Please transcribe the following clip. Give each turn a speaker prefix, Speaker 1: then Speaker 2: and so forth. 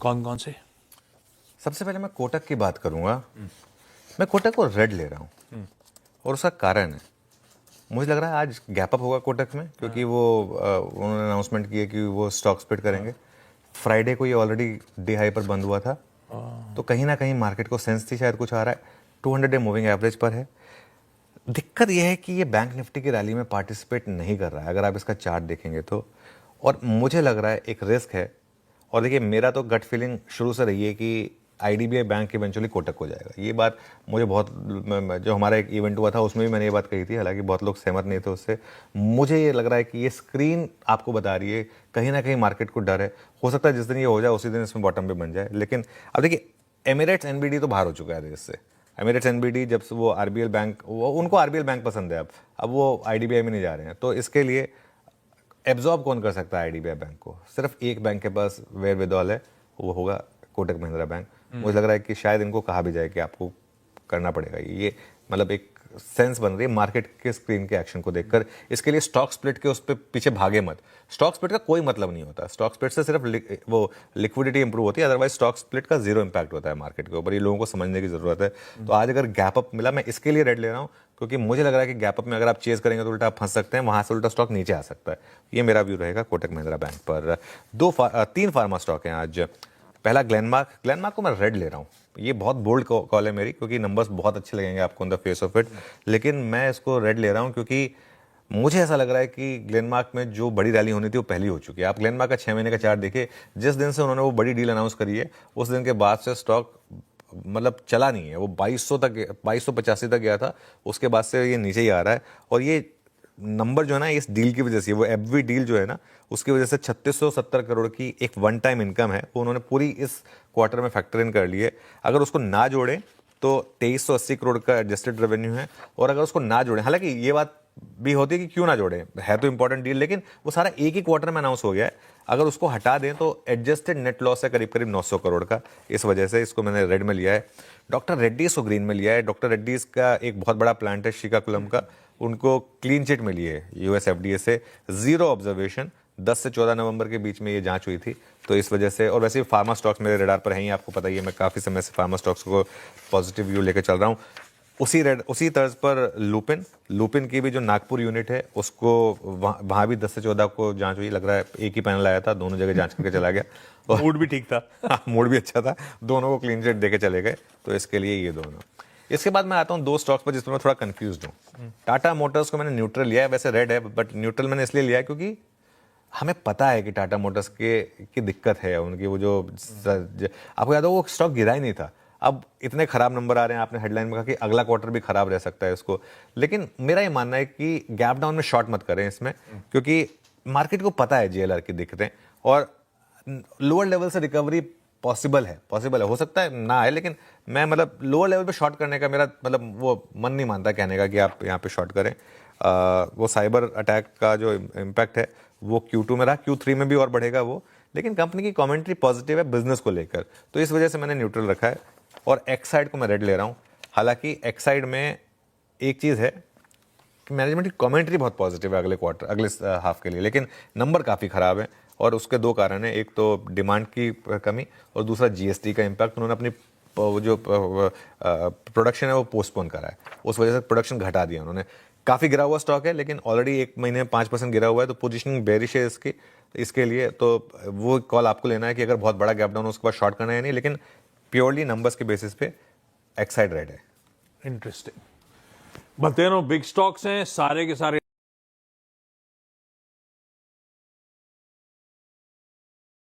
Speaker 1: कौन कौन से?
Speaker 2: सबसे पहले मैं कोटक की बात करूंगा। मैं कोटक को रेड ले रहा हूँ और उसका कारण है, मुझे लग रहा है आज गैप अप होगा कोटक में, क्योंकि वो उन्होंने अनाउंसमेंट किया कि वो स्टॉक स्प्लिट करेंगे। फ्राइडे को ये ऑलरेडी डे हाई पर बंद हुआ था, तो कहीं ना कहीं मार्केट को सेंस थी शायद कुछ आ रहा है। 200 डे मूविंग एवरेज पर है। दिक्कत यह है कि ये बैंक निफ्टी की रैली में पार्टिसिपेट नहीं कर रहा है, अगर आप इसका चार्ट देखेंगे तो। और मुझे लग रहा है एक रिस्क है। और देखिए, मेरा तो गट फीलिंग शुरू से रही है कि आईडीबीआई बैंक इवेंचुअली कोटक हो जाएगा। ये बात मुझे बहुत, जो हमारा एक इवेंट हुआ था उसमें भी मैंने ये बात कही थी, हालांकि बहुत लोग सहमत नहीं थे उससे। मुझे ये लग रहा है कि ये स्क्रीन आपको बता रही है कहीं ना कहीं मार्केट को डर है। हो सकता है जिस दिन ये हो जाए उसी दिन इसमें बॉटम भी बन जाए। लेकिन अब देखिए, एमिरेट्स एनबीडी तो बाहर हो चुका है रेस से। एमिरेट्स एनबीडी जब से वो आरबीएल बैंक, वो उनको आरबीएल बैंक पसंद है, अब वो आईडीबीआई में नहीं जा रहे हैं। तो इसके लिए एब्जॉर्ब कौन कर सकता है आईडीबीआई बैंक को? सिर्फ एक बैंक के पास वेयर विदॉल है, वो होगा कोटक महिंद्रा बैंक। मुझे लग रहा है कि शायद इनको कहा भी जाए कि आपको करना पड़ेगा ये, मतलब एक सेंस बन रही है मार्केट के स्क्रीन के एक्शन को देखकर। इसके लिए स्टॉक स्प्लिट के उस पर पीछे भागे मत। स्टॉक स्प्लिट का कोई मतलब नहीं होता। स्टॉक स्प्लिट से सिर्फ वो लिक्विडिटी इंप्रूव होती है, अदरवाइज स्टॉक स्प्लिट का जीरो इंपैक्ट होता है मार्केट के ऊपर। ये लोगों को समझने की जरूरत है। तो आज अगर गैप अप मिला, मैं इसके लिए रेड ले रहा हूँ, क्योंकि मुझे लग रहा है कि गैप अप में अगर आप चेज करेंगे तो उल्टा आप फंस सकते हैं, वहां से उल्टा स्टॉक नीचे आ सकता है। ये मेरा व्यू रहेगा कोटक महिंद्रा बैंक पर। 3 फार्मा स्टॉक हैं आज। पहला ग्लेनमार्क को मैं रेड ले रहा हूँ। ये बहुत बोल्ड कॉल है मेरी, क्योंकि नंबर्स बहुत अच्छे लगेंगे आपको on the face of it, लेकिन मैं इसको रेड ले रहा हूँ क्योंकि मुझे ऐसा लग रहा है कि ग्लेनमार्क में जो बड़ी रैली होनी थी वो पहली हो चुकी है। आप ग्लेनमार्क का 6 महीने का चार्ट देखिए, जिस दिन से उन्होंने वो बड़ी डील अनाउंस करी है उस दिन के बाद से स्टॉक मतलब चला नहीं है। वो 2200 तक, 2285 तक गया था, उसके बाद से ये नीचे ही आ रहा है। और ये नंबर जो है ना, इस डील की वजह से, वो एफवी डील जो है ना, उसकी वजह से 3670 करोड़ की एक वन टाइम इनकम है, वो उन्होंने पूरी इस क्वार्टर में फैक्टर इन कर ली है। अगर उसको ना जोड़ें तो 2380 करोड़ का एडजस्टेड रेवेन्यू है। और अगर उसको ना जोड़ें, हालांकि ये बात भी होती है कि क्यों ना जोड़ें, है तो इंपॉर्टेंट डील, लेकिन वो सारा एक ही क्वार्टर में अनाउंस हो गया है। अगर उसको हटा दें तो एडजस्टेड नेट लॉस है करीब करीब 900 करोड़ का। इस वजह से इसको मैंने रेड में लिया है। डॉक्टर रेड्डीज को ग्रीन में लिया है। डॉक्टर रेड्डीज का एक बहुत बड़ा प्लांट है श्रीकाकुलम का, उनको क्लीन चिट मिली है यूएस एफडीए से, जीरो ऑब्जर्वेशन। 10 से 14 नवंबर के बीच में ये जांच हुई थी, तो इस वजह से। और वैसे फार्मा स्टॉक्स मेरे रेडार पर हैं ही, आपको पता ही है, मैं काफ़ी समय से फार्मा स्टॉक्स को पॉजिटिव व्यू लेकर चल रहा हूँ। उसी तर्ज पर लुपिन की भी जो नागपुर यूनिट है, उसको वहाँ भी 10 से 14 को जांच हुई। लग रहा है एक ही पैनल आया था, दोनों जगह जांच करके चला गया। और
Speaker 1: मूड भी ठीक था।
Speaker 2: मूड भी अच्छा था, दोनों को क्लीन चिट देके चले गए। तो इसके लिए ये दोनों। इसके बाद मैं आता हूँ 2 स्टॉक्स पर जिसमें मैं थोड़ा कंफ्यूज हूँ। टाटा मोटर्स को मैंने न्यूट्रल लिया है, वैसे रेड है, बट न्यूट्रल मैंने इसलिए लिया है क्योंकि हमें पता है कि टाटा मोटर्स की दिक्कत है। उनकी वो जो आपको याद हो, वो स्टॉक गिरा ही नहीं था। अब इतने खराब नंबर आ रहे हैं, आपने हेडलाइन में कहा कि अगला क्वार्टर भी खराब रह सकता है इसको। लेकिन मेरा ये मानना है कि गैप डाउन में शॉर्ट मत करें इसमें, क्योंकि मार्केट को पता है जेएलआर की दिक्कतें, और लोअर लेवल से रिकवरी पॉसिबल है, हो सकता है ना आए, लेकिन मैं मतलब लोअर लेवल पे शॉर्ट करने का मेरा मतलब वो मन नहीं मानता कहने का कि आप यहाँ पे शॉर्ट करें। वो साइबर अटैक का जो इम्पैक्ट है वो Q2 में रहा, Q3 में भी और बढ़ेगा वो, लेकिन कंपनी की कमेंट्री पॉजिटिव है बिजनेस को लेकर, तो इस वजह से मैंने न्यूट्रल रखा है। और एक्साइड को मैं रेड ले रहा हूँ। हालांकि एक्साइड में एक चीज़ है कि मैनेजमेंट की कमेंट्री बहुत पॉजिटिव है अगले हाफ के लिए, लेकिन नंबर काफ़ी ख़राब है। और उसके 2 कारण हैं, एक तो डिमांड की कमी और दूसरा जीएसटी का इम्पैक्ट। उन्होंने अपनी जो प्रोडक्शन है वो पोस्टपोन करा है, उस वजह से प्रोडक्शन घटा दिया उन्होंने। काफ़ी गिरा हुआ स्टॉक है, लेकिन ऑलरेडी 1 महीने में 5% गिरा हुआ है, तो पोजीशनिंग बेरिश है इसके लिए। तो वो कॉल आपको लेना है कि अगर बहुत बड़ा गैप डाउन हो उसके बाद शॉर्ट करना है नहीं, लेकिन प्योरली नंबर्स के बेसिस पे एक्साइड रेड है।
Speaker 1: इंटरेस्टिंग। बतेनो बिग स्टॉक्स हैं सारे के सारे।